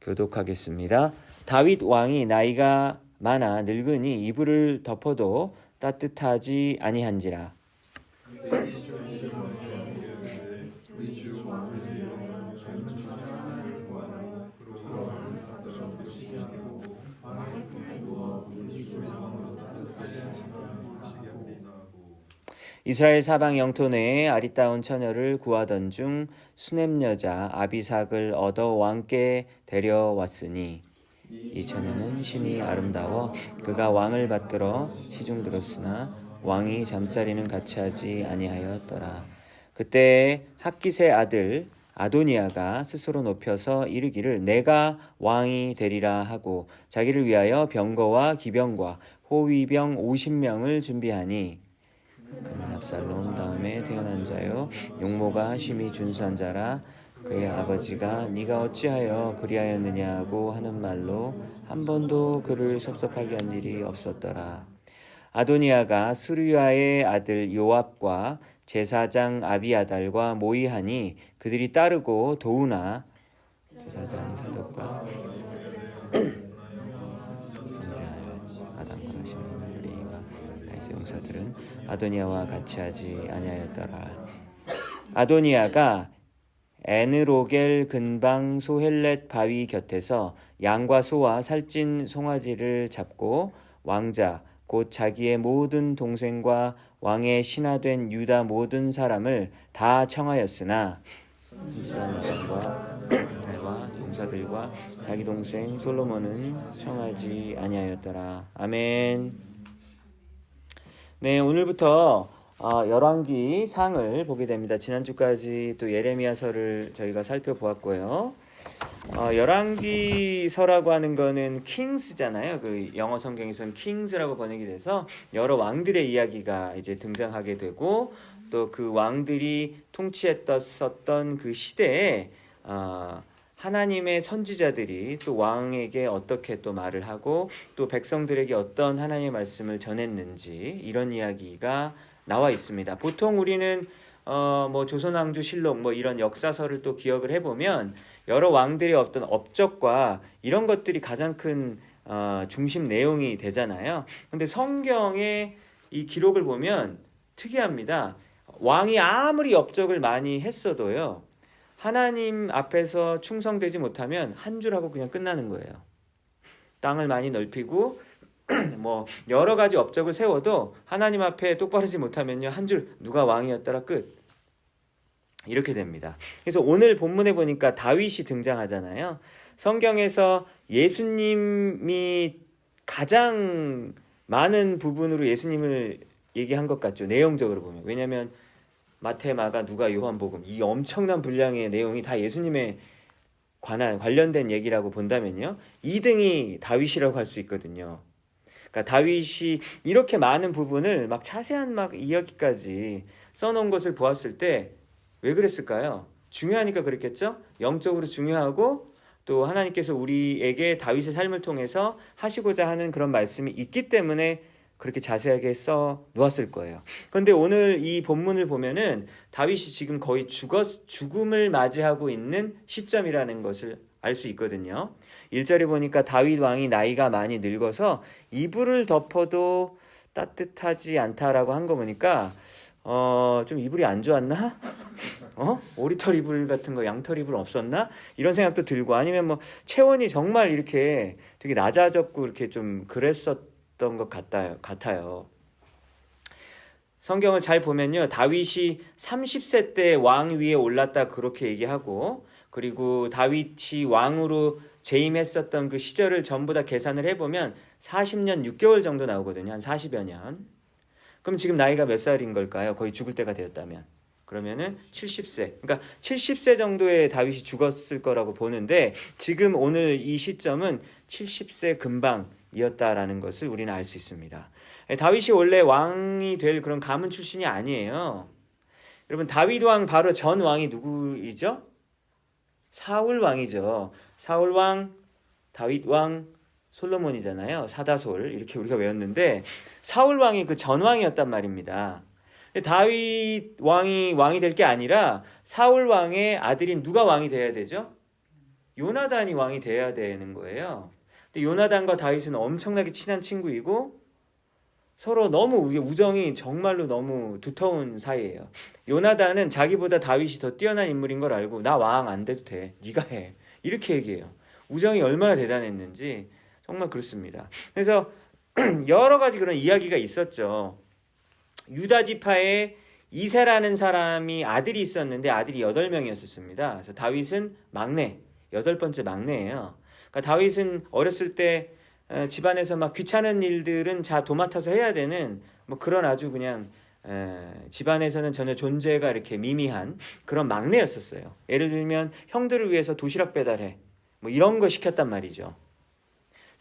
교독하겠습니다. 다윗 왕이 나이가 많아 늙으니 이불을 덮어도 따뜻하지 아니한지라. 이스라엘 사방 영토 내에 아리따운 처녀를 구하던 중 수넴 여자 아비삭을 얻어 왕께 데려왔으니 이 처녀는 심히 아름다워 그가 왕을 받들어 시중 들었으나 왕이 잠자리는 같이 하지 아니하였더라. 그때 학깃의 아들 아도니아가 스스로 높여서 이르기를 내가 왕이 되리라 하고 자기를 위하여 병거와 기병과 호위병 50명을 준비하니 그는 압살롬 다음에 태어난 자요 용모가 심히 준수한 자라. 그의 아버지가 네가 어찌하여 그리하였느냐 하고 하는 말로 한 번도 그를 섭섭하게 한 일이 없었더라. 아도니아가 스루야의 아들 요압과 제사장 아비아달과 모이하니 그들이 따르고 도우나 제사장 사독과 아담과 시므리와 다윗의 용사들은 아도니아와 같이 하지 아니하였더라. 아도니아가 에느로겔 근방 소헬렛 바위 곁에서 양과 소와 살찐 송아지를 잡고 왕자 곧 자기의 모든 동생과 왕의 신하된 유다 모든 사람을 다 청하였으나 선지자 나단과 와 용사들과 자기 동생 솔로몬은 청하지 아니하였더라. 아멘. 네, 오늘부터 열왕기 상을 보게 됩니다. 지난주까지 또 예레미야서를 저희가 살펴보았고요. 열왕기서라고 하는 거는 kings잖아요. 그 영어 성경에서는 kings라고 번역이 돼서 여러 왕들의 이야기가 이제 등장하게 되고 또 그 왕들이 통치했었던 그 시대에 하나님의 선지자들이 또 왕에게 어떻게 또 말을 하고 또 백성들에게 어떤 하나님의 말씀을 전했는지 이런 이야기가 나와 있습니다. 보통 우리는 뭐 조선왕조실록 뭐 이런 역사서를 또 기억을 해보면 여러 왕들의 어떤 업적과 이런 것들이 가장 큰 중심 내용이 되잖아요. 근데 성경의 이 기록을 보면 특이합니다. 왕이 아무리 업적을 많이 했어도요, 하나님 앞에서 충성되지 못하면 한 줄 하고 그냥 끝나는 거예요. 땅을 많이 넓히고 뭐 여러 가지 업적을 세워도 하나님 앞에 똑바르지 못하면요, 한 줄 누가 왕이었더라 끝. 이렇게 됩니다. 그래서 오늘 본문에 보니까 다윗이 등장하잖아요. 성경에서 예수님이 가장 많은 부분으로 예수님을 얘기한 것 같죠. 내용적으로 보면. 왜냐하면 마태, 마가, 누가, 요한복음 이 엄청난 분량의 내용이 다 예수님에 관련된 얘기라고 본다면요, 2등이 다윗이라고 할 수 있거든요. 그러니까 다윗이 이렇게 많은 부분을 막 자세한 막 이야기까지 써놓은 것을 보았을 때 왜 그랬을까요? 중요하니까 그랬겠죠? 영적으로 중요하고 또 하나님께서 우리에게 다윗의 삶을 통해서 하시고자 하는 그런 말씀이 있기 때문에 그렇게 자세하게 써 놓았을 거예요. 그런데 오늘 이 본문을 보면은 다윗이 지금 거의 죽음을 맞이하고 있는 시점이라는 것을 알 수 있거든요. 1절에 보니까 다윗 왕이 나이가 많이 늙어서 이불을 덮어도 따뜻하지 않다라고 한 거 보니까 좀 이불이 안 좋았나? 오리털 이불 같은 거, 양털 이불 없었나? 이런 생각도 들고, 아니면 뭐 체온이 정말 이렇게 되게 낮아졌고 이렇게 좀 그랬었던 것 같아요. 성경을 잘 보면요, 다윗이 30세 때 왕 위에 올랐다 그렇게 얘기하고, 그리고 다윗이 왕으로 재임했었던 그 시절을 전부 다 계산을 해보면 40년 6개월 정도 나오거든요. 한 40여 년. 그럼 지금 나이가 몇 살인 걸까요? 거의 죽을 때가 되었다면. 그러면은 70세. 그러니까 70세 정도의 다윗이 죽었을 거라고 보는데, 지금 오늘 이 시점은 70세 금방이었다라는 것을 우리는 알 수 있습니다. 다윗이 원래 왕이 될 그런 가문 출신이 아니에요. 여러분, 다윗 왕 바로 전 왕이 누구이죠? 사울 왕이죠. 사울 왕, 다윗 왕, 솔로몬이잖아요. 사다솔 이렇게 우리가 외웠는데, 사울 왕이 그 전 왕이었단 말입니다. 다윗 왕이 될 게 아니라 사울 왕의 아들인 누가 왕이 돼야 되죠? 요나단이 왕이 돼야 되는 거예요. 근데 요나단과 다윗은 엄청나게 친한 친구이고 서로 너무 우정이 정말로 너무 두터운 사이예요. 요나단은 자기보다 다윗이 더 뛰어난 인물인 걸 알고 나 왕 안 돼도 돼. 네가 해. 이렇게 얘기해요. 우정이 얼마나 대단했는지 정말 그렇습니다. 그래서 여러 가지 그런 이야기가 있었죠. 유다 지파에 이새라는 사람이 아들이 있었는데 아들이 8명이었습니다. 그래서 다윗은 막내, 8번째 막내예요. 그러니까 다윗은 어렸을 때 집안에서 막 귀찮은 일들은 도맡아서 해야 되는 뭐 그런 아주 그냥 집안에서는 전혀 존재가 이렇게 미미한 그런 막내였었어요. 예를 들면 형들을 위해서 도시락 배달해 뭐 이런 거 시켰단 말이죠.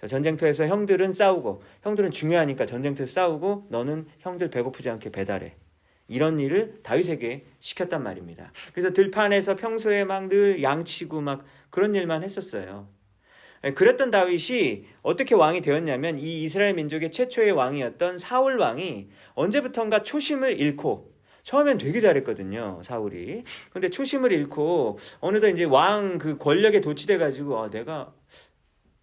전쟁터에서 형들은 싸우고 형들은 중요하니까 전쟁터에서 싸우고 너는 형들 배고프지 않게 배달해. 이런 일을 다윗에게 시켰단 말입니다. 그래서 들판에서 평소에 막 늘 양치고 막 그런 일만 했었어요. 그랬던 다윗이 어떻게 왕이 되었냐면 이 이스라엘 민족의 최초의 왕이었던 사울 왕이 언제부턴가 초심을 잃고 처음엔 되게 잘했거든요, 사울이. 근데 초심을 잃고 어느덧 이제 왕 그 권력에 도취돼 가지고 내가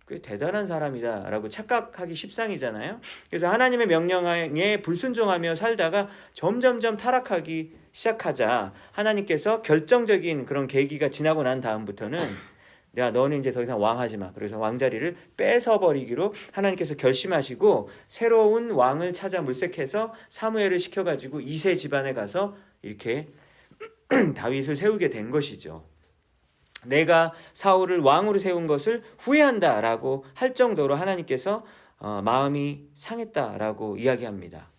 꽤 대단한 사람이다라고 착각하기 십상이잖아요. 그래서 하나님의 명령에 불순종하며 살다가 점점점 타락하기 시작하자 하나님께서 결정적인 그런 계기가 지나고 난 다음부터는 야, 너는 이제 더 이상 왕하지 마. 그래서 왕자리를 뺏어버리기로 하나님께서 결심하시고 새로운 왕을 찾아 물색해서 사무엘을 시켜가지고 이새 집안에 가서 이렇게 다윗을 세우게 된 것이죠. 내가 사울을 왕으로 세운 것을 후회한다라고 할 정도로 하나님께서 마음이 상했다라고 이야기합니다.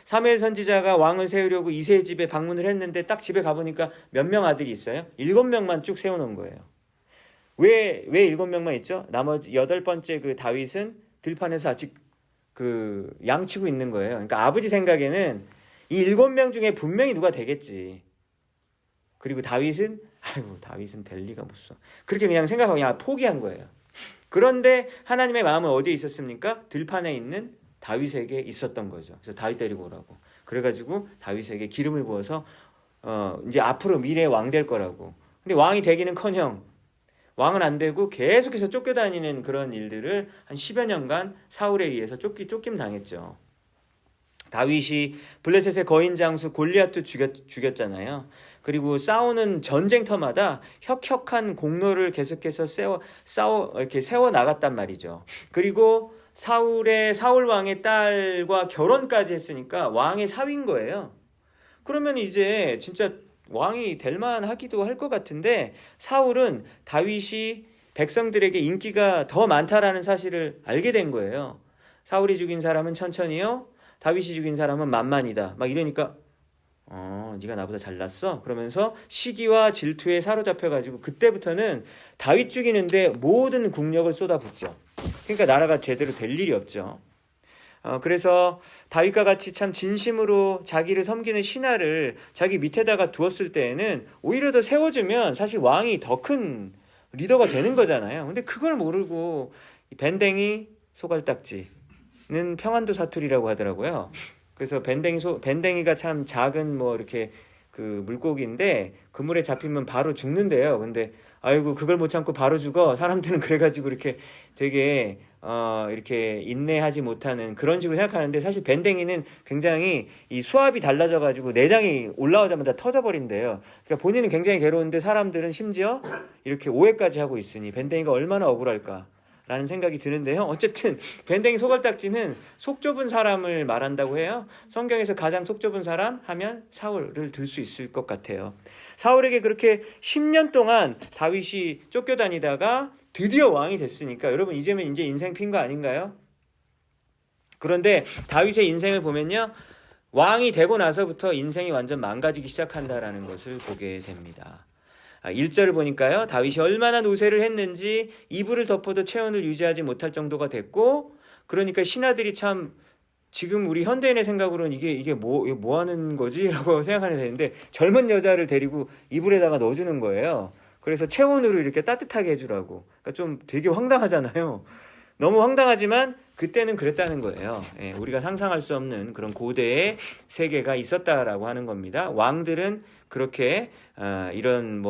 사무엘 선지자가 왕을 세우려고 이새의 집에 방문을 했는데 딱 집에 가보니까 몇 명 아들이 있어요? 7명만 쭉 세워놓은 거예요. 왜 7명만 있죠? 나머지 8번째 그 다윗은 들판에서 아직 그 양치고 있는 거예요. 그러니까 아버지 생각에는 이 7명 중에 분명히 누가 되겠지. 그리고 다윗은 될 리가 없어. 그렇게 그냥 생각하고 그냥 포기한 거예요. 그런데 하나님의 마음은 어디에 있었습니까? 들판에 있는 다윗에게 있었던 거죠. 그래서 다윗 데리고 오라고. 그래가지고 다윗에게 기름을 부어서 이제 앞으로 미래의 왕 될 거라고. 근데 왕이 되기는커녕 왕은 안 되고 계속해서 쫓겨다니는 그런 일들을 한 10여 년간 사울에 의해서 쫓김 당했죠. 다윗이 블레셋의 거인 장수 골리앗도 죽였잖아요. 그리고 싸우는 전쟁터마다 혁혁한 공로를 계속해서 이렇게 세워 나갔단 말이죠. 그리고 사울 왕의 딸과 결혼까지 했으니까 왕의 사위인 거예요. 그러면 이제 진짜 왕이 될 만하기도 할 것 같은데 사울은 다윗이 백성들에게 인기가 더 많다라는 사실을 알게 된 거예요. 사울이 죽인 사람은 천천히요, 다윗이 죽인 사람은 만만이다. 막 이러니까 네가 나보다 잘났어? 그러면서 시기와 질투에 사로잡혀가지고 그때부터는 다윗 죽이는데 모든 국력을 쏟아붓죠. 그러니까 나라가 제대로 될 일이 없죠. 그래서 다윗과 같이 참 진심으로 자기를 섬기는 신하를 자기 밑에다가 두었을 때에는 오히려 더 세워주면 사실 왕이 더 큰 리더가 되는 거잖아요. 근데 그걸 모르고 밴댕이 소갈딱지는 평안도 사투리라고 하더라고요. 그래서 밴댕이가 참 작은 이렇게 그 물고기인데 그물에 잡히면 바로 죽는데요. 근데 아이고 그걸 못 참고 바로 죽어. 사람들은 그래가지고 이렇게 되게 이렇게 인내하지 못하는 그런 식으로 생각하는데 사실 밴댕이는 굉장히 이 수압이 달라져가지고 내장이 올라오자마자 터져버린대요. 그러니까 본인은 굉장히 괴로운데 사람들은 심지어 이렇게 오해까지 하고 있으니 밴댕이가 얼마나 억울할까 라는 생각이 드는데요. 어쨌든 밴댕이 소갈딱지는 속 좁은 사람을 말한다고 해요. 성경에서 가장 속 좁은 사람 하면 사울을 들 수 있을 것 같아요. 사울에게 그렇게 10년 동안 다윗이 쫓겨다니다가 드디어 왕이 됐으니까 여러분 이제면 이제 인생 핀 거 아닌가요? 그런데 다윗의 인생을 보면요, 왕이 되고 나서부터 인생이 완전 망가지기 시작한다라는 것을 보게 됩니다. 1절을 보니까요, 다윗이 얼마나 노새를 했는지 이불을 덮어도 체온을 유지하지 못할 정도가 됐고, 그러니까 신하들이 참 지금 우리 현대인의 생각으로는 이게 뭐 하는 거지? 라고 생각하게 되는데 젊은 여자를 데리고 이불에다가 넣어주는 거예요. 그래서 체온으로 이렇게 따뜻하게 해주라고. 그러니까 좀 되게 황당하잖아요. 너무 황당하지만 그때는 그랬다는 거예요. 우리가 상상할 수 없는 그런 고대의 세계가 있었다라고 하는 겁니다. 왕들은 그렇게 이런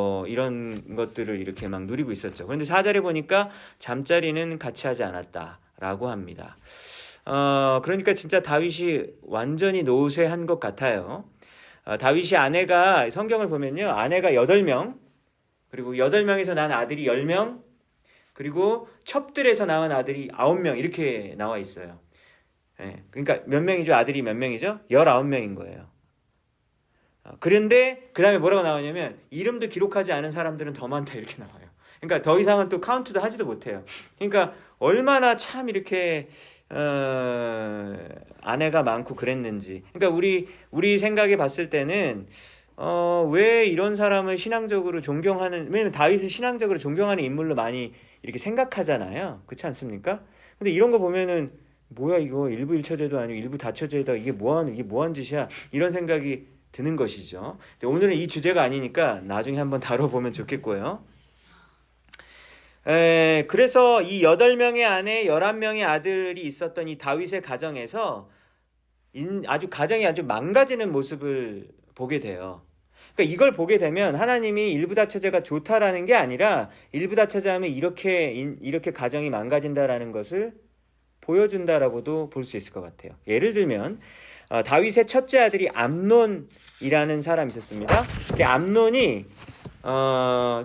것들을 이렇게 막 누리고 있었죠. 그런데 4절에 보니까 잠자리는 같이 하지 않았다라고 합니다. 그러니까 진짜 다윗이 완전히 노쇠한 것 같아요. 다윗이 아내가 성경을 보면요. 아내가 8명, 그리고 8명에서 난 아들이 10명, 그리고 첩들에서 낳은 아들이 9명 이렇게 나와 있어요. 그러니까 몇 명이죠? 아들이 몇 명이죠? 19명인 거예요. 그런데 그 다음에 뭐라고 나오냐면 이름도 기록하지 않은 사람들은 더 많다 이렇게 나와요. 그러니까 더 이상은 또 카운트도 하지도 못해요. 그러니까 얼마나 참 이렇게 아내가 많고 그랬는지. 그러니까 우리 생각에 봤을 때는 왜 이런 사람을 신앙적으로 존경하는, 왜냐면 다윗을 신앙적으로 존경하는 인물로 많이 이렇게 생각하잖아요. 그렇지 않습니까? 근데 이런 거 보면은 뭐야 이거 일부 일처제도 아니고 일부 다처제다, 이게 뭐한 짓이야, 이런 생각이 드는 것이죠. 근데 오늘은 이 주제가 아니니까 나중에 한번 다뤄보면 좋겠고요. 그래서 이 8명의 아내 11명의 아들이 있었던 이 다윗의 가정에서 가정이 아주 망가지는 모습을 보게 돼요. 그러니까 이걸 보게 되면 하나님이 일부 다처제가 좋다라는 게 아니라 일부 다처제하면 이렇게 가정이 망가진다라는 것을 보여준다라고도 볼 수 있을 것 같아요. 예를 들면 다윗의 첫째 아들이 암논이라는 사람이 있었습니다. 근데 암논이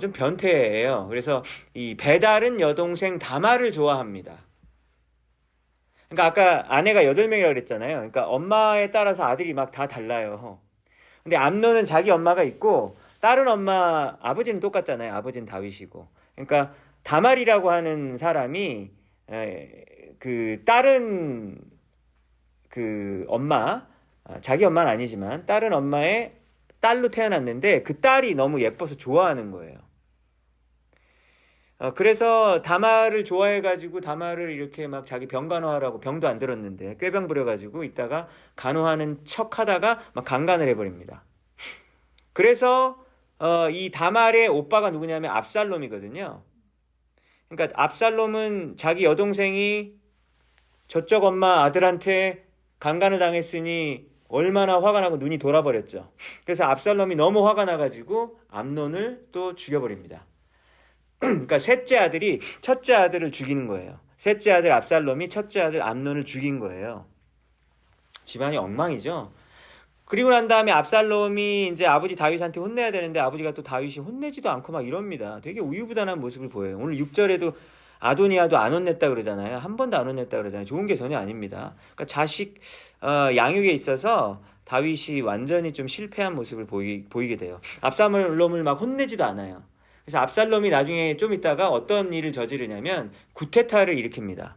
좀 변태예요. 그래서 이 베달은 여동생 다말을 좋아합니다. 그러니까 아까 아내가 8명이라고 그랬잖아요. 그러니까 엄마에 따라서 아들이 막 다 달라요. 근데 암논은 자기 엄마가 있고 다른 엄마, 아버지는 똑같잖아요. 아버지는 다윗이고. 그러니까 다말이라고 하는 사람이 그 다른 그 엄마, 자기 엄마는 아니지만 다른 엄마의 딸로 태어났는데 그 딸이 너무 예뻐서 좋아하는 거예요. 그래서 다말을 좋아해가지고 다말을 이렇게 막 자기 병 간호하라고, 병도 안 들었는데 꾀병 부려가지고 있다가 간호하는 척 하다가 막 강간을 해버립니다. 그래서 이 다말의 오빠가 누구냐면 압살롬이거든요. 그러니까 압살롬은 자기 여동생이 저쪽 엄마 아들한테 강간을 당했으니 얼마나 화가 나고 눈이 돌아버렸죠. 그래서 압살롬이 너무 화가 나가지고 암논을 또 죽여버립니다. 그러니까 셋째 아들이 첫째 아들을 죽이는 거예요. 셋째 아들 압살롬이 첫째 아들 암논을 죽인 거예요. 집안이 엉망이죠. 그리고 난 다음에 압살롬이 이제 아버지 다윗한테 혼내야 되는데 아버지가 또 다윗이 혼내지도 않고 막 이럽니다. 되게 우유부단한 모습을 보여요. 오늘 6절에도 아도니아도 안 혼냈다 그러잖아요. 한 번도 안 혼냈다 그러잖아요. 좋은 게 전혀 아닙니다. 그러니까 자식 양육에 있어서 다윗이 완전히 좀 실패한 모습을 보이게 돼요. 압살롬을 막 혼내지도 않아요. 그래서 압살롬이 나중에 좀 있다가 어떤 일을 저지르냐면 구테타를 일으킵니다.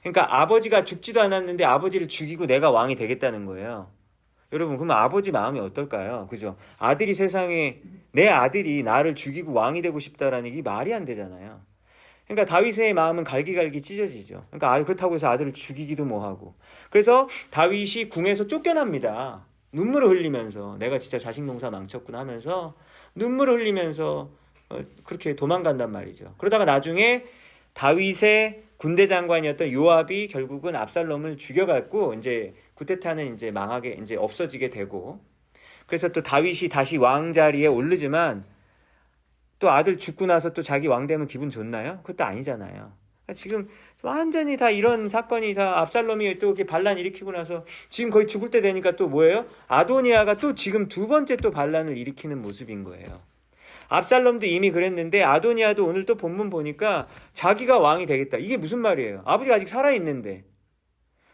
그러니까 아버지가 죽지도 않았는데 아버지를 죽이고 내가 왕이 되겠다는 거예요. 여러분, 그러면 아버지 마음이 어떨까요? 그죠? 아들이 세상에, 내 아들이 나를 죽이고 왕이 되고 싶다라는 게 말이 안 되잖아요. 그러니까 다윗의 마음은 갈기갈기 찢어지죠. 그러니까 그렇다고 해서 아들을 죽이기도 뭐하고. 그래서 다윗이 궁에서 쫓겨납니다. 눈물을 흘리면서 내가 진짜 자식 농사 망쳤구나 하면서 눈물을 흘리면서 그렇게 도망간단 말이죠. 그러다가 나중에 다윗의 군대 장관이었던 요압이 결국은 압살롬을 죽여갖고 이제 구테타는 이제 망하게, 이제 없어지게 되고, 그래서 또 다윗이 다시 왕 자리에 오르지만 또 아들 죽고 나서 또 자기 왕 되면 기분 좋나요? 그것도 아니잖아요. 그러니까 지금 완전히 다 이런 사건이 다 압살롬이 또 이렇게 반란 일으키고 나서 지금 거의 죽을 때 되니까 또 뭐예요? 아도니아가 또 지금 두 번째 또 반란을 일으키는 모습인 거예요. 압살롬도 이미 그랬는데 아도니아도 오늘 또 본문 보니까 자기가 왕이 되겠다. 이게 무슨 말이에요? 아버지가 아직 살아있는데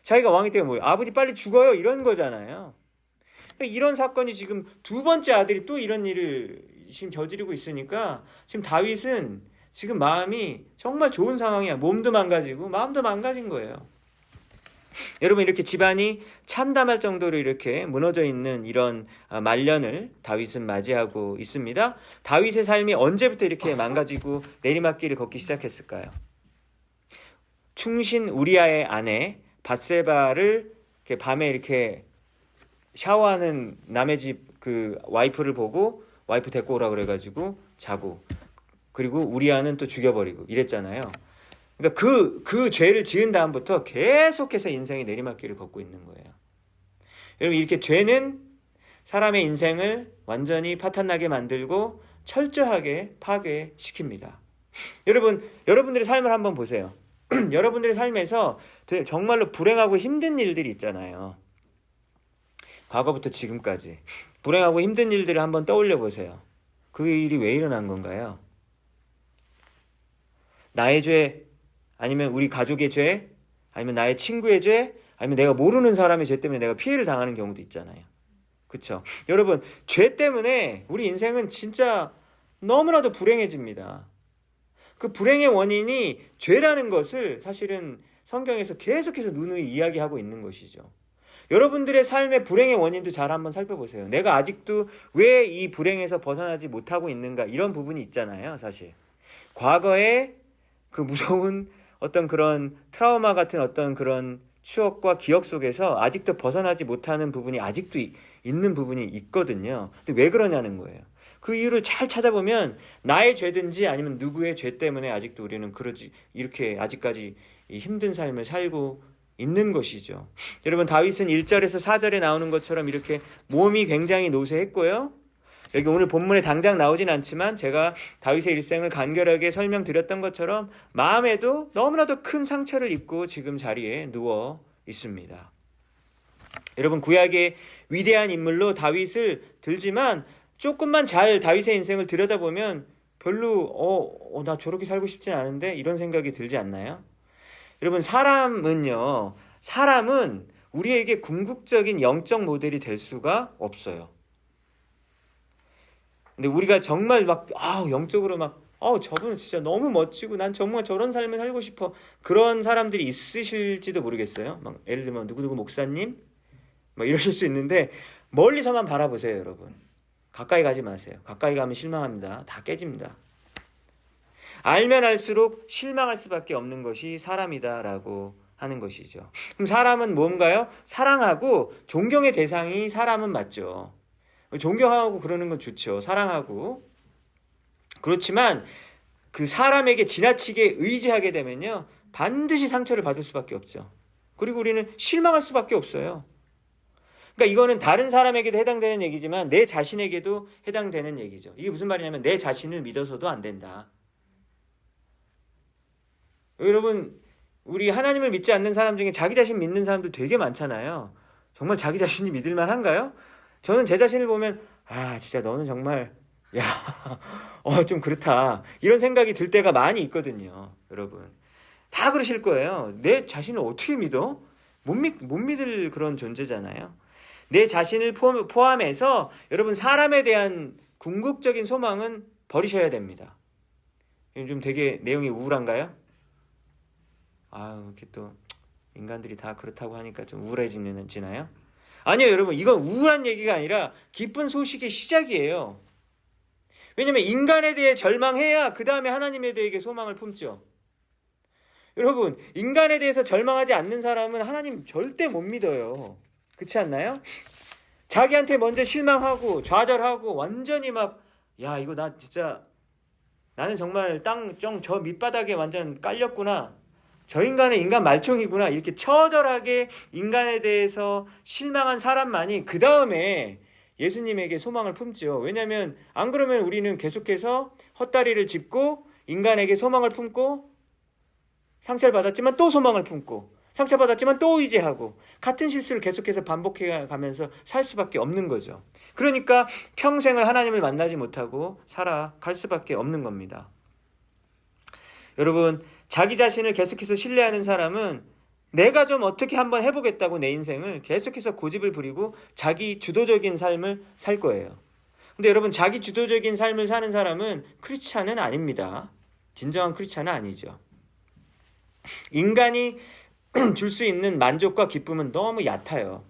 자기가 왕이 되면 뭐예요? 아버지 빨리 죽어요, 이런 거잖아요. 그러니까 이런 사건이 지금 두 번째 아들이 또 이런 일을 지금 저지르고 있으니까 지금 다윗은 지금 마음이 정말 좋은 상황이야. 몸도 망가지고 마음도 망가진 거예요. 여러분, 이렇게 집안이 참담할 정도로 이렇게 무너져 있는 이런 말년을 다윗은 맞이하고 있습니다. 다윗의 삶이 언제부터 이렇게 망가지고 내리막길을 걷기 시작했을까요? 충신 우리아의 아내 밧세바를 이렇게 밤에 이렇게 샤워하는 남의 집 그 와이프를 보고 와이프 데리고 오라 그래가지고 자고, 그리고 우리아는 또 죽여버리고 이랬잖아요. 그러니까 그 죄를 지은 다음부터 계속해서 인생의 내리막길을 걷고 있는 거예요. 여러분, 이렇게 죄는 사람의 인생을 완전히 파탄나게 만들고 철저하게 파괴시킵니다. 여러분들의 삶을 한번 보세요. 여러분들의 삶에서 정말로 불행하고 힘든 일들이 있잖아요. 과거부터 지금까지 불행하고 힘든 일들을 한번 떠올려 보세요. 그 일이 왜 일어난 건가요? 나의 죄, 아니면 우리 가족의 죄, 아니면 나의 친구의 죄, 아니면 내가 모르는 사람의 죄 때문에 내가 피해를 당하는 경우도 있잖아요. 그렇죠? 여러분, 죄 때문에 우리 인생은 진짜 너무나도 불행해집니다. 그 불행의 원인이 죄라는 것을 사실은 성경에서 계속해서 누누이 이야기하고 있는 것이죠. 여러분들의 삶의 불행의 원인도 잘 한번 살펴보세요. 내가 아직도 왜 이 불행에서 벗어나지 못하고 있는가, 이런 부분이 있잖아요, 사실. 과거에 그 무서운 어떤 그런 트라우마 같은 어떤 그런 추억과 기억 속에서 아직도 벗어나지 못하는 부분이 아직도 있는 부분이 있거든요. 근데 왜 그러냐는 거예요. 그 이유를 잘 찾아보면 나의 죄든지 아니면 누구의 죄 때문에 아직도 우리는 이렇게 아직까지 이 힘든 삶을 살고 있는 것이죠. 여러분, 다윗은 1절에서 4절에 나오는 것처럼 이렇게 몸이 굉장히 노쇠했고요. 여기 오늘 본문에 당장 나오진 않지만 제가 다윗의 일생을 간결하게 설명드렸던 것처럼 마음에도 너무나도 큰 상처를 입고 지금 자리에 누워 있습니다. 여러분, 구약의 위대한 인물로 다윗을 들지만 조금만 잘 다윗의 인생을 들여다보면 별로 나 저렇게 살고 싶진 않은데 이런 생각이 들지 않나요? 여러분, 사람은 우리에게 궁극적인 영적 모델이 될 수가 없어요. 근데 우리가 정말 영적으로 저분은 진짜 너무 멋지고 난 정말 저런 삶을 살고 싶어, 그런 사람들이 있으실지도 모르겠어요. 예를 들면 누구누구 목사님 이러실 수 있는데 멀리서만 바라보세요. 여러분, 가까이 가지 마세요. 가까이 가면 실망합니다. 다 깨집니다. 알면 알수록 실망할 수밖에 없는 것이 사람이다라고 하는 것이죠. 그럼 사람은 뭔가요? 사랑하고 존경의 대상이 사람은 맞죠. 존경하고 그러는 건 좋죠. 사랑하고. 그렇지만 그 사람에게 지나치게 의지하게 되면요, 반드시 상처를 받을 수밖에 없죠. 그리고 우리는 실망할 수밖에 없어요. 그러니까 이거는 다른 사람에게도 해당되는 얘기지만 내 자신에게도 해당되는 얘기죠. 이게 무슨 말이냐면 내 자신을 믿어서도 안 된다. 여러분, 우리 하나님을 믿지 않는 사람 중에 자기 자신 믿는 사람들 되게 많잖아요. 정말 자기 자신이 믿을 만한가요? 저는 제 자신을 보면 진짜 너는 정말 좀 그렇다, 이런 생각이 들 때가 많이 있거든요. 여러분, 다 그러실 거예요. 내 자신을 어떻게 믿어? 못 믿을 그런 존재잖아요. 내 자신을 포함해서 여러분, 사람에 대한 궁극적인 소망은 버리셔야 됩니다. 좀 되게 내용이 우울한가요? 이렇게 또 인간들이 다 그렇다고 하니까 좀 우울해지나요? 아니요, 여러분, 이건 우울한 얘기가 아니라 기쁜 소식의 시작이에요. 왜냐면 인간에 대해 절망해야 그 다음에 하나님에 대해 소망을 품죠. 여러분, 인간에 대해서 절망하지 않는 사람은 하나님 절대 못 믿어요. 그렇지 않나요? 자기한테 먼저 실망하고 좌절하고 완전히 이거 나 진짜, 나는 정말 저 밑바닥에 완전 깔렸구나, 저 인간은 인간 말총이구나, 이렇게 처절하게 인간에 대해서 실망한 사람만이 그 다음에 예수님에게 소망을 품죠. 왜냐하면 안 그러면 우리는 계속해서 헛다리를 짚고 인간에게 소망을 품고, 상처를 받았지만 또 소망을 품고, 상처받았지만 또 의지하고, 같은 실수를 계속해서 반복해 가면서 살 수밖에 없는 거죠. 그러니까 평생을 하나님을 만나지 못하고 살아갈 수밖에 없는 겁니다. 여러분, 자기 자신을 계속해서 신뢰하는 사람은 내가 좀 어떻게 한번 해보겠다고 내 인생을 계속해서 고집을 부리고 자기 주도적인 삶을 살 거예요. 근데 여러분, 자기 주도적인 삶을 사는 사람은 크리스찬은 아닙니다. 진정한 크리스찬은 아니죠. 인간이 줄 수 있는 만족과 기쁨은 너무 얕아요.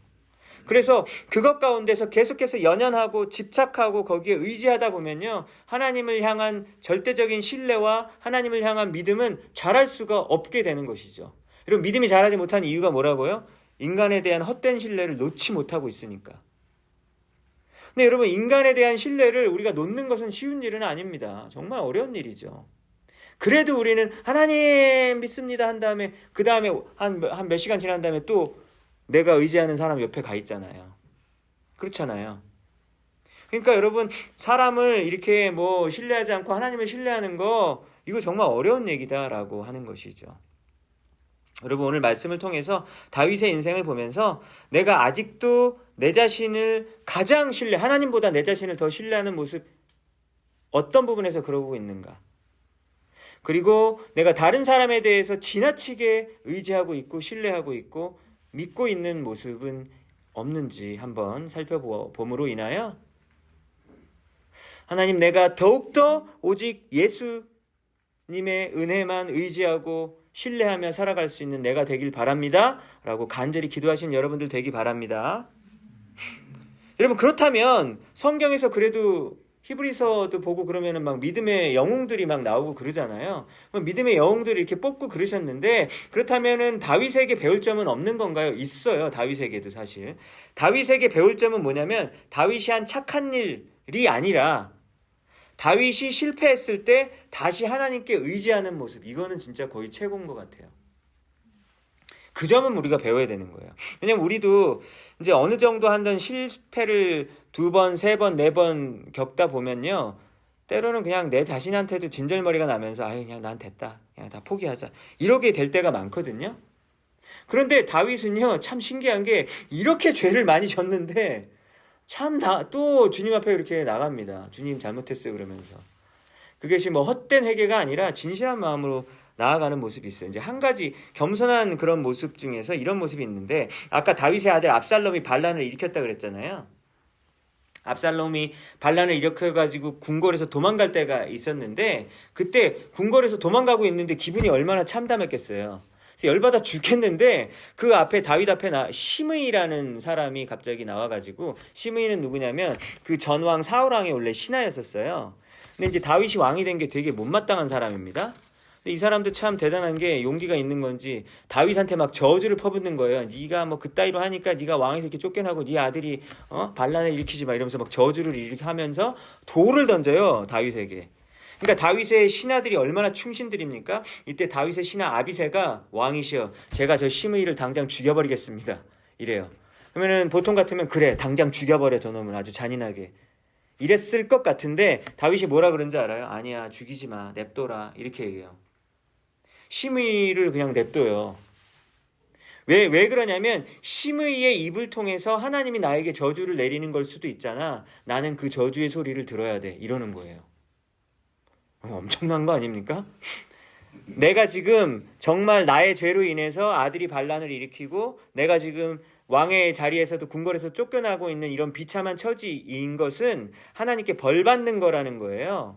그래서 그것 가운데서 계속해서 연연하고 집착하고 거기에 의지하다 보면요, 하나님을 향한 절대적인 신뢰와 하나님을 향한 믿음은 자랄 수가 없게 되는 것이죠. 여러분, 믿음이 자라지 못한 이유가 뭐라고요? 인간에 대한 헛된 신뢰를 놓지 못하고 있으니까. 근데 여러분, 인간에 대한 신뢰를 우리가 놓는 것은 쉬운 일은 아닙니다. 정말 어려운 일이죠. 그래도 우리는 하나님 믿습니다 한 다음에 그 다음에 한 몇 시간 지난 다음에 또 내가 의지하는 사람 옆에 가 있잖아요. 그렇잖아요. 그러니까 여러분, 사람을 이렇게 뭐 신뢰하지 않고 하나님을 신뢰하는 거, 이거 정말 어려운 얘기다라고 하는 것이죠. 여러분, 오늘 말씀을 통해서 다윗의 인생을 보면서 내가 아직도 내 자신을 가장 하나님보다 내 자신을 더 신뢰하는 모습, 어떤 부분에서 그러고 있는가? 그리고 내가 다른 사람에 대해서 지나치게 의지하고 있고 신뢰하고 있고 믿고 있는 모습은 없는지 한번 살펴봄으로 인하여 하나님, 내가 더욱더 오직 예수님의 은혜만 의지하고 신뢰하며 살아갈 수 있는 내가 되길 바랍니다 라고 간절히 기도하신 여러분들 되기 바랍니다. 여러분, 그렇다면 성경에서 그래도 히브리서도 보고 그러면은 막 믿음의 영웅들이 막 나오고 그러잖아요. 믿음의 영웅들이 이렇게 뽑고 그러셨는데, 그렇다면은 다윗에게 배울 점은 없는 건가요? 있어요. 다윗에게도 사실. 다윗에게 배울 점은 뭐냐면, 다윗이 한 착한 일이 아니라 다윗이 실패했을 때 다시 하나님께 의지하는 모습, 이거는 진짜 거의 최고인 것 같아요. 그 점은 우리가 배워야 되는 거예요. 왜냐면 우리도 이제 어느 정도 한번 실패를 2번, 3번, 4번 겪다 보면요, 때로는 그냥 내 자신한테도 진절머리가 나면서 그냥 난 됐다, 그냥 다 포기하자, 이렇게 될 때가 많거든요. 그런데 다윗은요, 참 신기한 게 이렇게 죄를 많이 졌는데 참 또 주님 앞에 이렇게 나갑니다. 주님 잘못했어요 그러면서. 그것이 뭐 헛된 회개가 아니라 진실한 마음으로 나아가는 모습이 있어요. 이제 한 가지 겸손한 그런 모습 중에서 이런 모습이 있는데, 아까 다윗의 아들 압살롬이 반란을 일으켰다 그랬잖아요. 압살롬이 반란을 일으켜가지고 궁궐에서 도망갈 때가 있었는데, 그때 궁궐에서 도망가고 있는데 기분이 얼마나 참담했겠어요. 그래서 열받아 죽겠는데 그 앞에, 다윗 앞에 시므이라는 사람이 갑자기 나와가지고, 시므이는 누구냐면 그 전왕 사울왕의 원래 신하였었어요. 근데 이제 다윗이 왕이 된 게 되게 못마땅한 사람입니다. 근데 이 사람도 참 대단한 게 용기가 있는 건지 다윗한테 막 저주를 퍼붓는 거예요. 네가 뭐 그따위로 하니까 네가 왕에서 이렇게 쫓겨나고 네 아들이 반란을 일으키지 마, 이러면서 막 저주를 이렇게 하면서 돌을 던져요, 다윗에게. 그러니까 다윗의 신하들이 얼마나 충신들입니까? 이때 다윗의 신하 아비새가, 왕이시여, 제가 저 시므이를 당장 죽여버리겠습니다, 이래요. 그러면은 보통 같으면 그래, 당장 죽여버려 저놈을, 아주 잔인하게, 이랬을 것 같은데 다윗이 뭐라 그런지 알아요? 아니야, 죽이지 마, 냅둬라, 이렇게 얘기해요. 시므이를 그냥 냅둬요. 왜 그러냐면, 시므이의 입을 통해서 하나님이 나에게 저주를 내리는 걸 수도 있잖아, 나는 그 저주의 소리를 들어야 돼, 이러는 거예요. 엄청난 거 아닙니까? 내가 지금 정말 나의 죄로 인해서 아들이 반란을 일으키고 내가 지금 왕의 자리에서도 궁궐에서 쫓겨나고 있는 이런 비참한 처지인 것은 하나님께 벌 받는 거라는 거예요.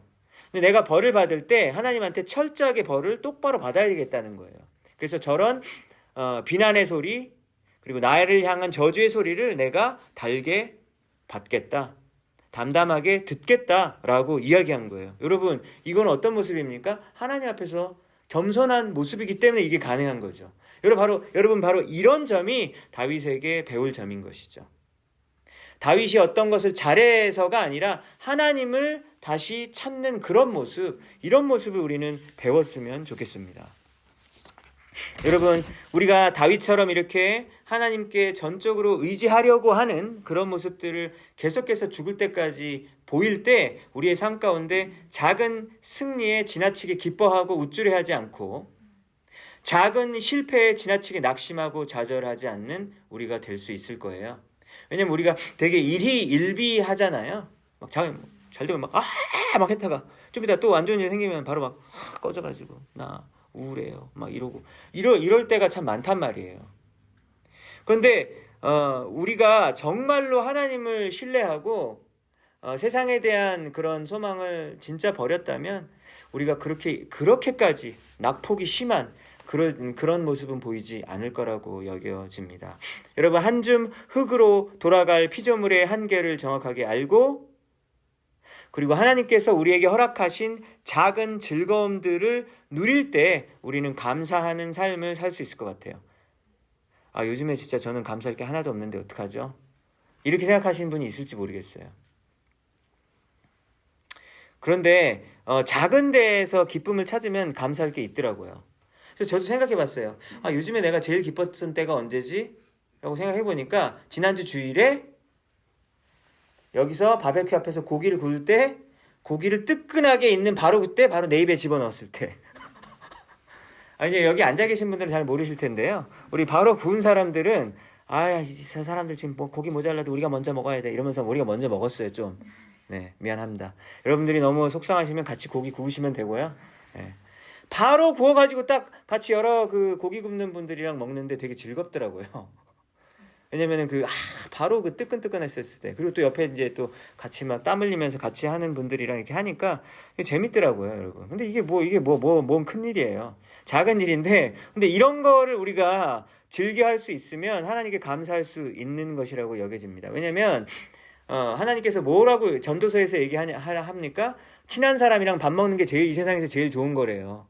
근데 내가 벌을 받을 때 하나님한테 철저하게 벌을 똑바로 받아야 되겠다는 거예요. 그래서 저런 비난의 소리, 그리고 나를 향한 저주의 소리를 내가 달게 받겠다, 담담하게 듣겠다라고 이야기한 거예요. 여러분, 이건 어떤 모습입니까? 하나님 앞에서 겸손한 모습이기 때문에 이게 가능한 거죠. 여러분, 바로 이런 점이 다윗에게 배울 점인 것이죠. 다윗이 어떤 것을 잘해서가 아니라 하나님을 다시 찾는 그런 모습, 이런 모습을 우리는 배웠으면 좋겠습니다. 여러분, 우리가 다윗처럼 이렇게 하나님께 전적으로 의지하려고 하는 그런 모습들을 계속해서 죽을 때까지 보일 때, 우리의 삶 가운데 작은 승리에 지나치게 기뻐하고 우쭐해하지 않고 작은 실패에 지나치게 낙심하고 좌절하지 않는 우리가 될 수 있을 거예요. 왜냐면 우리가 되게 일희일비하잖아요. 막 잘 되면 막 했다가 좀 이따 또 안 좋은 일 생기면 바로 막 꺼져가지고 나 우울해요, 막 이러고 이럴 때가 참 많단 말이에요. 그런데 우리가 정말로 하나님을 신뢰하고 세상에 대한 그런 소망을 진짜 버렸다면 우리가 그렇게까지 낙폭이 심한 그런 모습은 보이지 않을 거라고 여겨집니다. 여러분, 한 줌 흙으로 돌아갈 피조물의 한계를 정확하게 알고, 그리고 하나님께서 우리에게 허락하신 작은 즐거움들을 누릴 때 우리는 감사하는 삶을 살 수 있을 것 같아요. 요즘에 진짜 저는 감사할 게 하나도 없는데 어떡하죠? 이렇게 생각하시는 분이 있을지 모르겠어요. 그런데 작은 데에서 기쁨을 찾으면 감사할 게 있더라고요. 그래서 저도 생각해 봤어요. 요즘에 내가 제일 기뻤던 때가 언제지? 라고 생각해 보니까 지난주 주일에 여기서 바베큐 앞에서 고기를 구울 때 고기를 뜨끈하게 있는 바로 그때 바로 내 입에 집어넣었을 때. 이제 여기 앉아 계신 분들은 잘 모르실 텐데요. 우리 바로 구운 사람들은 저 사람들 지금 뭐 고기 모자라도 우리가 먼저 먹어야 돼 이러면서 우리가 먼저 먹었어요 좀. 네, 미안합니다. 여러분들이 너무 속상하시면 같이 고기 구우시면 되고요. 네. 바로 구워가지고 딱 같이 여러 그 고기 굽는 분들이랑 먹는데 되게 즐겁더라고요. 왜냐면은 바로 그 뜨끈뜨끈했을 때, 그리고 또 옆에 이제 또 같이 막 땀 흘리면서 같이 하는 분들이랑 이렇게 하니까 재밌더라고요, 여러분. 근데 이게 뭔 큰일이에요. 작은 일인데, 근데 이런 거를 우리가 즐겨 할 수 있으면 하나님께 감사할 수 있는 것이라고 여겨집니다. 왜냐면, 하나님께서 뭐라고 전도서에서 합니까? 친한 사람이랑 밥 먹는 게 이 세상에서 제일 좋은 거래요.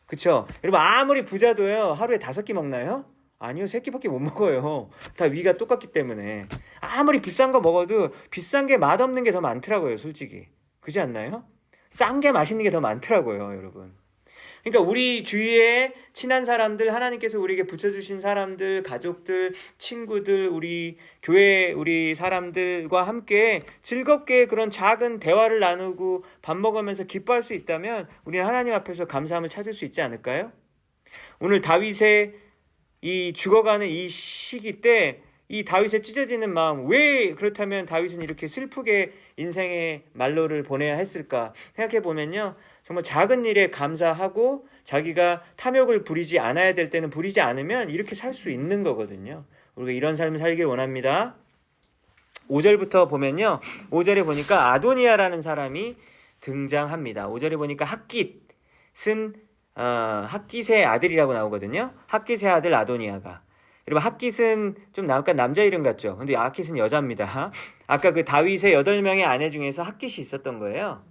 그쵸? 여러분, 아무리 부자도요, 하루에 5끼 먹나요? 아니요, 3끼밖에 못 먹어요. 다 위가 똑같기 때문에. 아무리 비싼 거 먹어도 비싼 게 맛없는 게 더 많더라고요, 솔직히. 그렇지 않나요? 싼 게 맛있는 게 더 많더라고요, 여러분. 그러니까 우리 주위에 친한 사람들, 하나님께서 우리에게 붙여주신 사람들, 가족들, 친구들, 우리 교회 우리 사람들과 함께 즐겁게 그런 작은 대화를 나누고 밥 먹으면서 기뻐할 수 있다면 우리는 하나님 앞에서 감사함을 찾을 수 있지 않을까요? 오늘 다윗의 이 죽어가는 이 시기 때 이 다윗의 찢어지는 마음, 왜 그렇다면 다윗은 이렇게 슬프게 인생의 말로를 보내야 했을까 생각해 보면요, 정말 작은 일에 감사하고 자기가 탐욕을 부리지 않아야 될 때는 부리지 않으면 이렇게 살 수 있는 거거든요. 우리가 이런 삶을 살길 원합니다. 5절부터 보면요, 5절에 보니까 아도니아라는 사람이 등장합니다. 5절에 보니까 핫깃은 핫깃의 아들이라고 나오거든요. 핫깃의 아들 아도니아가. 여러분, 핫깃은 좀 약간 남자 이름 같죠? 근데 핫깃은 여자입니다. 아까 그 다윗의 8명의 아내 중에서 핫깃이 있었던 거예요.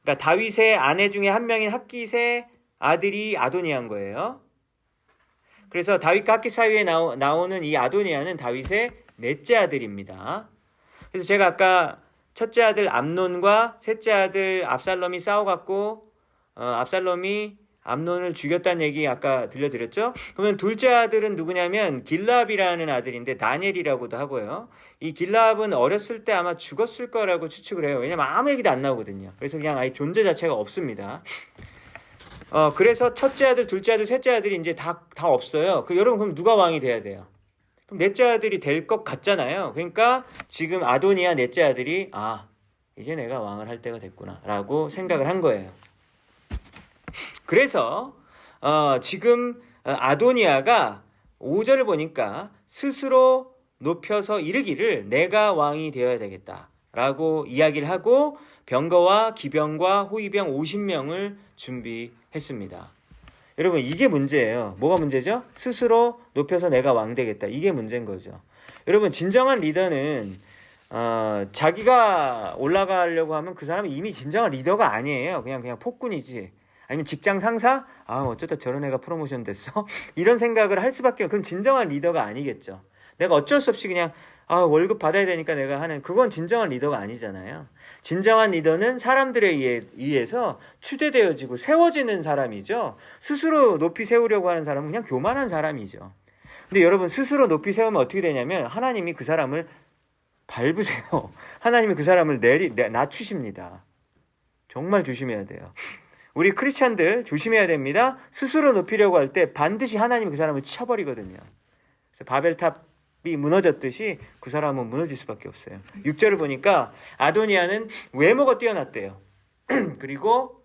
그러니까 다윗의 아내 중에 한 명인 핫깃의 아들이 아도니아인 거예요. 그래서 다윗과 핫깃 사이에 나오는 이 아도니아는 다윗의 넷째 아들입니다. 그래서 제가 아까 첫째 아들 암논과 셋째 아들 압살롬이 싸워갖고 압살롬이 암논을 죽였다는 얘기 아까 들려드렸죠? 그러면 둘째 아들은 누구냐면 길랍이라는 아들인데 다니엘이라고도 하고요. 이 길랍은 어렸을 때 아마 죽었을 거라고 추측을 해요. 왜냐면 아무 얘기도 안 나오거든요. 그래서 그냥 아예 존재 자체가 없습니다. 그래서 첫째 아들, 둘째 아들, 셋째 아들이 이제 다 없어요. 여러분, 그럼 누가 왕이 돼야 돼요? 그럼 넷째 아들이 될 것 같잖아요. 그러니까 지금 아도니아 넷째 아들이 이제 내가 왕을 할 때가 됐구나 라고 생각을 한 거예요. 그래서 지금 아도니아가 5절을 보니까 스스로 높여서 이르기를 내가 왕이 되어야 되겠다 라고 이야기를 하고 병거와 기병과 호위병 50명을 준비했습니다. 여러분, 이게 문제예요. 뭐가 문제죠? 스스로 높여서 내가 왕 되겠다. 이게 문제인 거죠. 여러분, 진정한 리더는 자기가 올라가려고 하면 그 사람은 이미 진정한 리더가 아니에요. 그냥 폭군이지. 아니면 직장 상사? 어쩌다 저런 애가 프로모션 됐어? 이런 생각을 할 수밖에 없어요. 그럼 진정한 리더가 아니겠죠. 내가 어쩔 수 없이 그냥 월급 받아야 되니까 내가 하는, 그건 진정한 리더가 아니잖아요. 진정한 리더는 사람들에 의해서 추대되어지고 세워지는 사람이죠. 스스로 높이 세우려고 하는 사람은 그냥 교만한 사람이죠. 근데 여러분, 스스로 높이 세우면 어떻게 되냐면 하나님이 그 사람을 밟으세요. 하나님이 그 사람을 낮추십니다. 정말 조심해야 돼요. 우리 크리스찬들 조심해야 됩니다. 스스로 높이려고 할 때 반드시 하나님이 그 사람을 쳐버리거든요. 그래서 바벨탑이 무너졌듯이 그 사람은 무너질 수밖에 없어요. 6절을 보니까 아도니아는 외모가 뛰어났대요. 그리고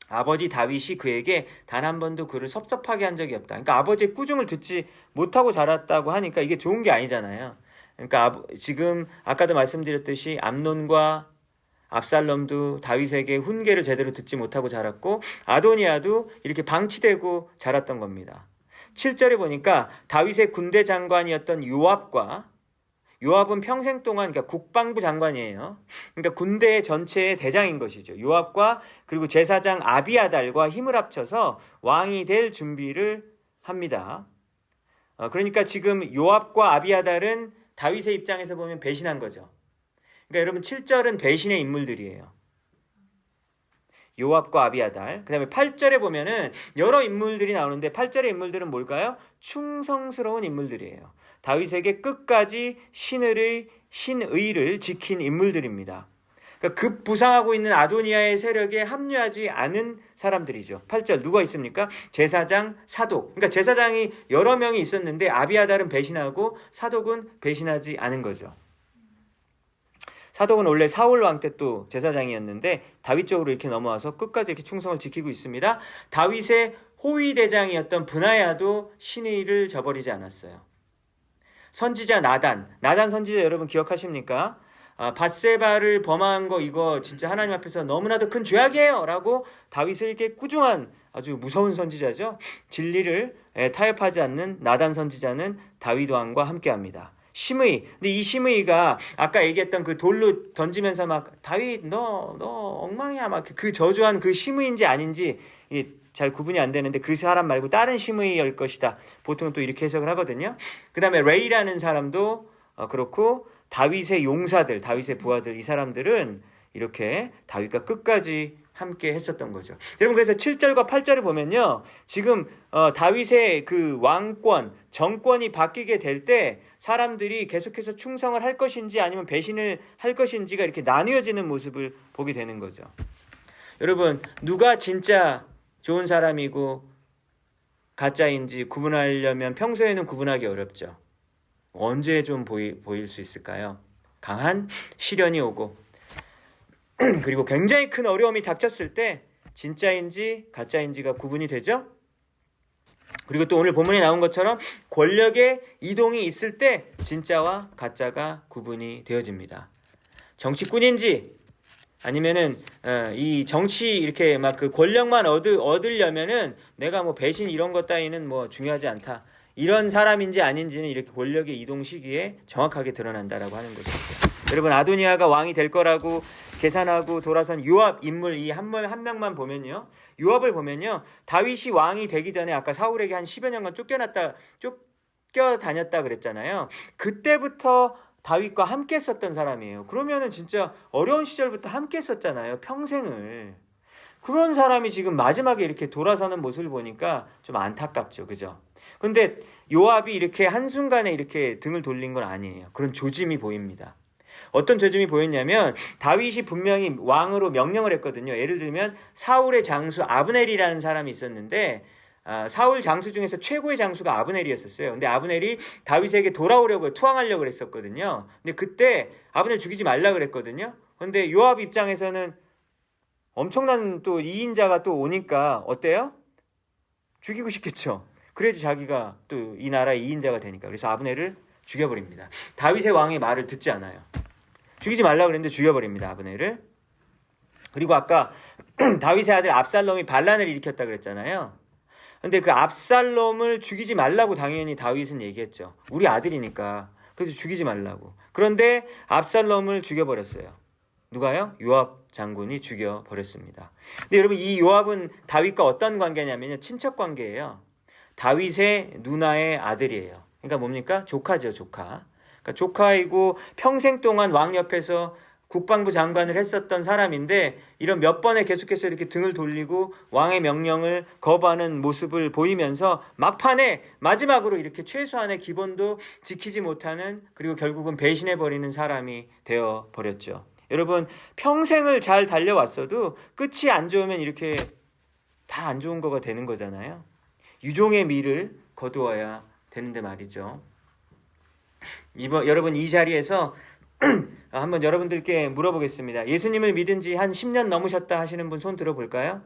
아버지 다윗이 그에게 단 한 번도 그를 섭섭하게 한 적이 없다. 그러니까 아버지의 꾸중을 듣지 못하고 자랐다고 하니까 이게 좋은 게 아니잖아요. 그러니까 지금 아까도 말씀드렸듯이 암논과 압살롬도 다윗에게 훈계를 제대로 듣지 못하고 자랐고 아도니아도 이렇게 방치되고 자랐던 겁니다. 7절에 보니까 다윗의 군대 장관이었던 요압은 평생 동안, 그러니까 국방부 장관이에요. 그러니까 군대 전체의 대장인 것이죠. 요압과 그리고 제사장 아비아달과 힘을 합쳐서 왕이 될 준비를 합니다. 그러니까 지금 요압과 아비아달은 다윗의 입장에서 보면 배신한 거죠. 그러니까 여러분, 7절은 배신의 인물들이에요. 요압과 아비아달. 그 다음에 8절에 보면은 여러 인물들이 나오는데 8절의 인물들은 뭘까요? 충성스러운 인물들이에요. 다윗에게 끝까지 신의를 지킨 인물들입니다. 그러니까 급부상하고 있는 아도니아의 세력에 합류하지 않은 사람들이죠. 8절 누가 있습니까? 제사장, 사독. 그러니까 제사장이 여러 명이 있었는데 아비아달은 배신하고 사독은 배신하지 않은 거죠. 사독은 원래 사울 왕 때 또 제사장이었는데 다윗 쪽으로 이렇게 넘어와서 끝까지 이렇게 충성을 지키고 있습니다. 다윗의 호위 대장이었던 브나야도 신의를 저버리지 않았어요. 선지자 나단 선지자 여러분 기억하십니까? 밧세바를 범한 거 이거 진짜 하나님 앞에서 너무나도 큰 죄악이에요 라고 다윗을 이렇게 꾸중한 아주 무서운 선지자죠. 진리를 타협하지 않는 나단 선지자는 다윗 왕과 함께합니다. 심의. 근데 이 심의가 아까 얘기했던 그 돌로 던지면서 막 다윗 너 엉망이야 막 그 저주한 그 심의인지 아닌지 잘 구분이 안 되는데 그 사람 말고 다른 심의일 것이다. 보통 또 이렇게 해석을 하거든요. 그 다음에 레이라는 사람도 그렇고 다윗의 용사들, 다윗의 부하들 이 사람들은 이렇게 다윗과 끝까지 함께 했었던 거죠. 여러분 그래서 7절과 8절을 보면요. 지금 다윗의 그 왕권, 정권이 바뀌게 될 때 사람들이 계속해서 충성을 할 것인지 아니면 배신을 할 것인지가 이렇게 나뉘어지는 모습을 보게 되는 거죠. 여러분 누가 진짜 좋은 사람이고 가짜인지 구분하려면 평소에는 구분하기 어렵죠. 언제 좀 보일 수 있을까요? 강한 시련이 오고 그리고 굉장히 큰 어려움이 닥쳤을 때 진짜인지 가짜인지가 구분이 되죠. 그리고 또 오늘 본문에 나온 것처럼 권력의 이동이 있을 때 진짜와 가짜가 구분이 되어집니다. 정치꾼인지 아니면은 이 정치 이렇게 막 그 권력만 얻으려면은 내가 뭐 배신 이런 것 따위는 뭐 중요하지 않다. 이런 사람인지 아닌지는 이렇게 권력의 이동 시기에 정확하게 드러난다라고 하는 거죠. 여러분 아도니아가 왕이 될 거라고 계산하고 돌아선 요압 인물 이 한 명만 보면요. 요압을 보면요. 다윗이 왕이 되기 전에 아까 사울에게 한 10여 년간 쫓겨다녔다 그랬잖아요. 그때부터 다윗과 함께 썼던 사람이에요. 그러면은 진짜 어려운 시절부터 함께 썼잖아요. 평생을. 그런 사람이 지금 마지막에 이렇게 돌아서는 모습을 보니까 좀 안타깝죠. 그죠? 근데 요압이 이렇게 한순간에 이렇게 등을 돌린 건 아니에요. 그런 조짐이 보입니다. 어떤 조짐이 보였냐면 다윗이 분명히 왕으로 명령을 했거든요. 예를 들면 사울의 장수 아브넬이라는 사람이 있었는데 사울 장수 중에서 최고의 장수가 아브넬이었었어요. 근데 아브넬이 다윗에게 돌아오려고 투항하려고 그랬었거든요. 근데 그때 아브넬 죽이지 말라 그랬거든요. 근데 요압 입장에서는 엄청난 또 이인자가 또 오니까 어때요? 죽이고 싶겠죠. 그래야지 자기가 또 이 나라의 이인자가 되니까. 그래서 아브넬을 죽여버립니다. 다윗의 왕의 말을 듣지 않아요. 죽이지 말라 그랬는데 죽여버립니다. 아브넬을. 그리고 아까 다윗의 아들 압살롬이 반란을 일으켰다 그랬잖아요. 근데 그 압살롬을 죽이지 말라고 당연히 다윗은 얘기했죠. 우리 아들이니까. 그래서 죽이지 말라고. 그런데 압살롬을 죽여버렸어요. 누가요? 요압 장군이 죽여버렸습니다. 근데 여러분 이 요압은 다윗과 어떤 관계냐면요. 친척 관계예요. 다윗의 누나의 아들이에요. 그러니까 뭡니까? 조카죠, 조카. 그러니까 조카이고 평생 동안 왕 옆에서 국방부 장관을 했었던 사람인데 이런 몇 번에 계속해서 이렇게 등을 돌리고 왕의 명령을 거부하는 모습을 보이면서 막판에 마지막으로 이렇게 최소한의 기본도 지키지 못하는 그리고 결국은 배신해버리는 사람이 되어버렸죠. 여러분 평생을 잘 달려왔어도 끝이 안 좋으면 이렇게 다 안 좋은 거가 되는 거잖아요. 유종의 미를 거두어야 되는데 말이죠. 여러분 이 자리에서 한번 여러분들께 물어보겠습니다. 예수님을 믿은 지 한 10년 넘으셨다 하시는 분 손 들어볼까요?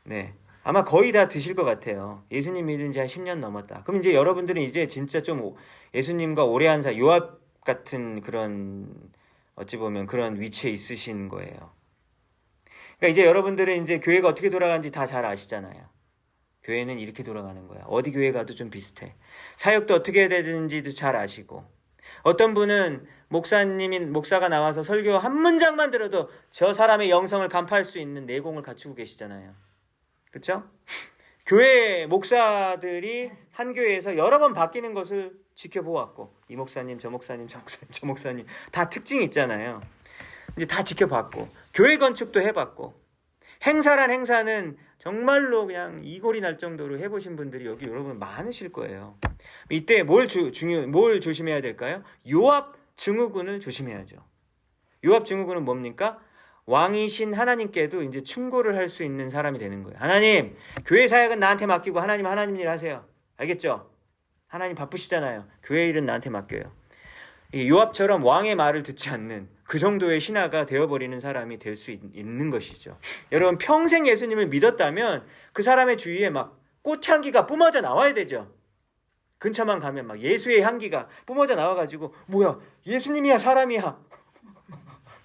네, 아마 거의 다 드실 것 같아요. 예수님 믿은 지 한 10년 넘었다. 그럼 이제 여러분들은 이제 진짜 좀 예수님과 오래 한 사 요압 같은 그런 어찌 보면 그런 위치에 있으신 거예요. 그러니까 이제 여러분들은 이제 교회가 어떻게 돌아가는지 다 잘 아시잖아요. 교회는 이렇게 돌아가는 거야. 어디 교회 가도 좀 비슷해. 사역도 어떻게 해야 되는지도 잘 아시고. 어떤 분은 목사가 나와서 설교 한 문장만 들어도 저 사람의 영성을 간파할 수 있는 내공을 갖추고 계시잖아요. 그렇죠? 교회 목사들이 한 교회에서 여러 번 바뀌는 것을 지켜보았고 이 목사님, 저 목사님, 저 목사님, 저 목사님 다 특징이 있잖아요. 이제 다 지켜봤고 교회 건축도 해봤고, 행사란 행사는 정말로 그냥 이골이 날 정도로 해보신 분들이 여기 여러분 많으실 거예요. 이때 뭘 조심해야 될까요? 요압 증후군을 조심해야죠. 요압 증후군은 뭡니까? 왕이신 하나님께도 이제 충고를 할 수 있는 사람이 되는 거예요. 하나님, 교회 사역은 나한테 맡기고 하나님 일 하세요. 알겠죠? 하나님 바쁘시잖아요. 교회 일은 나한테 맡겨요. 요압처럼 왕의 말을 듣지 않는 그 정도의 신하가 되어버리는 사람이 될 수 있는 것이죠. 여러분, 평생 예수님을 믿었다면 그 사람의 주위에 막 꽃향기가 뿜어져 나와야 되죠. 근처만 가면 막 예수의 향기가 뿜어져 나와가지고 뭐야, 예수님이야 사람이야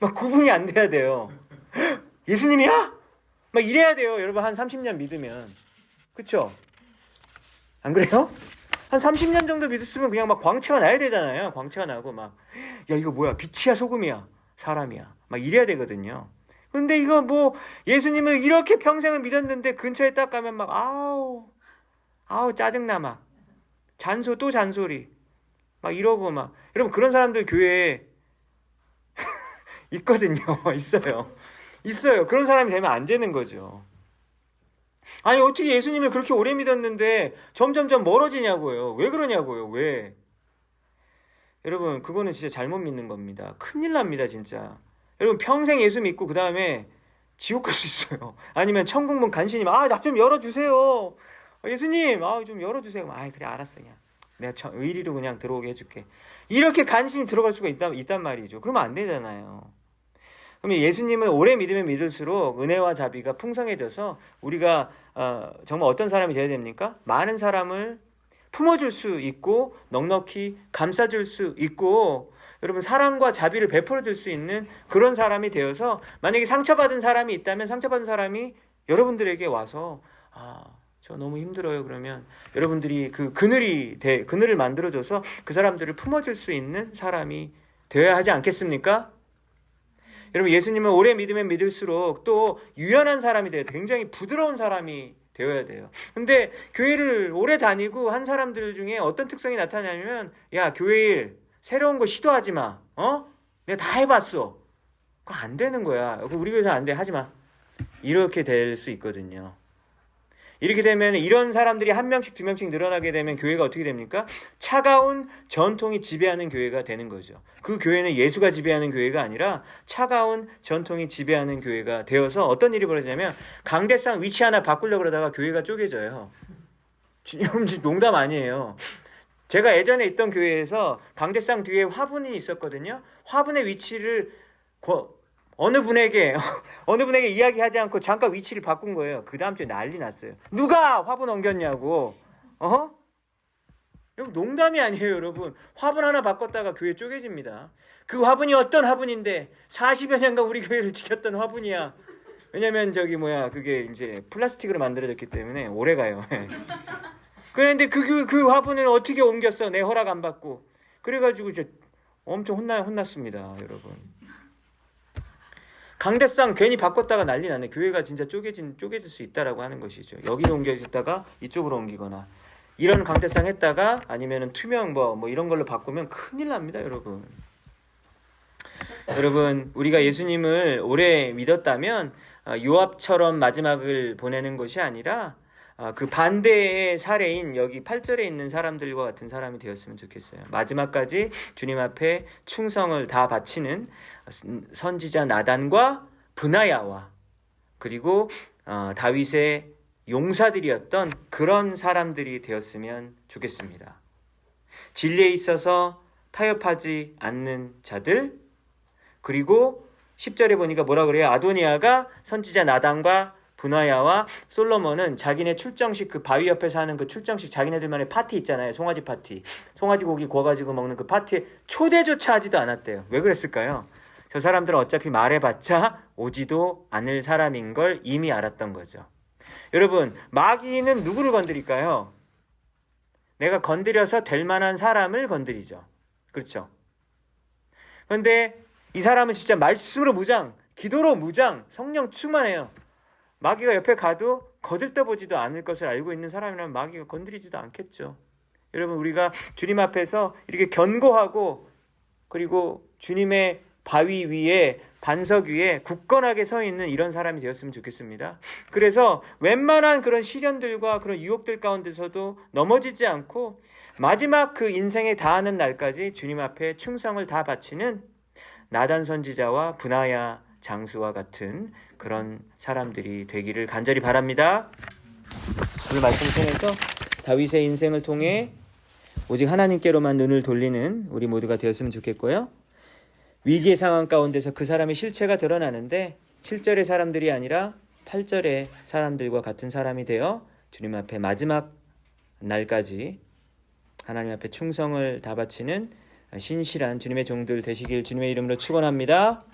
막 구분이 안 돼야 돼요. 예수님이야? 막 이래야 돼요. 여러분, 한 30년 믿으면. 그쵸? 안 그래요? 한 30년 정도 믿었으면 그냥 막 광채가 나야 되잖아요. 광채가 나고 막, 야, 이거 뭐야? 빛이야, 소금이야, 사람이야. 막 이래야 되거든요. 근데 이거 뭐, 예수님을 이렇게 평생을 믿었는데 근처에 딱 가면 막, 아우, 짜증나 막. 또 잔소리. 막 이러고 막. 여러분, 그런 사람들 교회에 있거든요. 있어요. 그런 사람이 되면 안 되는 거죠. 아니, 어떻게 예수님을 그렇게 오래 믿었는데 점점점 멀어지냐고요. 왜 그러냐고요. 왜? 여러분, 그거는 진짜 잘못 믿는 겁니다. 큰일 납니다, 진짜. 여러분, 평생 예수 믿고 그 다음에 지옥 갈 수 있어요. 아니면 천국문 간신히 나 좀 열어주세요. 예수님, 좀 열어주세요. 그래, 알았어. 그냥 내가 의리로 그냥 들어오게 해줄게. 이렇게 간신히 들어갈 수가 있단 말이죠. 그러면 안 되잖아요. 그럼 예수님을 오래 믿으면 믿을수록 은혜와 자비가 풍성해져서 우리가 정말 어떤 사람이 되어야 됩니까? 많은 사람을 품어줄 수 있고 넉넉히 감싸줄 수 있고, 여러분, 사랑과 자비를 베풀어줄 수 있는 그런 사람이 되어서, 만약에 상처받은 사람이 있다면 상처받은 사람이 여러분들에게 와서 저 너무 힘들어요. 그러면 여러분들이 그 그늘을 만들어줘서 그 사람들을 품어줄 수 있는 사람이 되어야 하지 않겠습니까? 여러분, 예수님을 오래 믿으면 믿을수록 또 유연한 사람이 돼요. 굉장히 부드러운 사람이 되어야 돼요. 근데 교회를 오래 다니고 한 사람들 중에 어떤 특성이 나타나냐면, 야, 교회 일 새로운 거 시도하지 마. 내가 다 해봤어. 그거 안 되는 거야. 우리 교회에서 안 돼. 하지 마. 이렇게 될 수 있거든요. 이렇게 되면 이런 사람들이 한 명씩 두 명씩 늘어나게 되면 교회가 어떻게 됩니까? 차가운 전통이 지배하는 교회가 되는 거죠. 그 교회는 예수가 지배하는 교회가 아니라 차가운 전통이 지배하는 교회가 되어서 어떤 일이 벌어지냐면, 강대상 위치 하나 바꾸려고 그러다가 교회가 쪼개져요. 여러분, 농담 아니에요. 제가 예전에 있던 교회에서 강대상 뒤에 화분이 있었거든요. 화분의 위치를 어느 분에게 이야기하지 않고 잠깐 위치를 바꾼 거예요. 그 다음 주에 난리 났어요. 누가 화분 옮겼냐고. 여러분, 농담이 아니에요, 여러분. 화분 하나 바꿨다가 교회 쪼개집니다. 그 화분이 어떤 화분인데 40여 년간 우리 교회를 지켰던 화분이야. 왜냐면 그게 이제 플라스틱으로 만들어졌기 때문에 오래 가요. 그런데 그 화분을 어떻게 옮겼어? 내 허락 안 받고. 그래가지고 이제 엄청 혼났습니다, 여러분. 강대상 괜히 바꿨다가 난리 나네. 교회가 진짜 쪼개질 수 있다라고 하는 것이죠. 여기로 옮겨졌다가 이쪽으로 옮기거나, 이런 강대상 했다가 아니면은 투명 뭐 이런 걸로 바꾸면 큰일 납니다, 여러분. 여러분, 우리가 예수님을 오래 믿었다면 요압처럼 마지막을 보내는 것이 아니라 그 반대의 사례인 여기 8절에 있는 사람들과 같은 사람이 되었으면 좋겠어요. 마지막까지 주님 앞에 충성을 다 바치는 선지자 나단과 브나야와, 그리고 다윗의 용사들이었던 그런 사람들이 되었으면 좋겠습니다. 진리에 있어서 타협하지 않는 자들, 그리고 10절에 보니까 뭐라 그래요? 아도니아가 선지자 나단과 브나야와 솔로몬은 자기네 출정식, 그 바위 옆에서 하는 그 출정식, 자기네들만의 파티 있잖아요. 송아지 파티. 송아지 고기 구워가지고 먹는 그 파티에 초대조차 하지도 않았대요. 왜 그랬을까요? 저 사람들은 어차피 말해봤자 오지도 않을 사람인 걸 이미 알았던 거죠. 여러분, 마귀는 누구를 건드릴까요? 내가 건드려서 될 만한 사람을 건드리죠. 그렇죠? 그런데 이 사람은 진짜 말씀으로 무장, 기도로 무장, 성령 충만해요. 마귀가 옆에 가도 거들떠보지도 않을 것을 알고 있는 사람이라면 마귀가 건드리지도 않겠죠. 여러분, 우리가 주님 앞에서 이렇게 견고하고, 그리고 주님의 바위 위에 반석 위에 굳건하게 서 있는 이런 사람이 되었으면 좋겠습니다. 그래서 웬만한 그런 시련들과 그런 유혹들 가운데서도 넘어지지 않고 마지막 그 인생에 다하는 날까지 주님 앞에 충성을 다 바치는 나단 선지자와 브나야 장수와 같은 그런 사람들이 되기를 간절히 바랍니다. 오늘 말씀 통해서 다윗의 인생을 통해 오직 하나님께로만 눈을 돌리는 우리 모두가 되었으면 좋겠고요. 위기의 상황 가운데서 그 사람의 실체가 드러나는데 7절의 사람들이 아니라 8절의 사람들과 같은 사람이 되어 주님 앞에 마지막 날까지 하나님 앞에 충성을 다 바치는 신실한 주님의 종들 되시길 주님의 이름으로 축원합니다.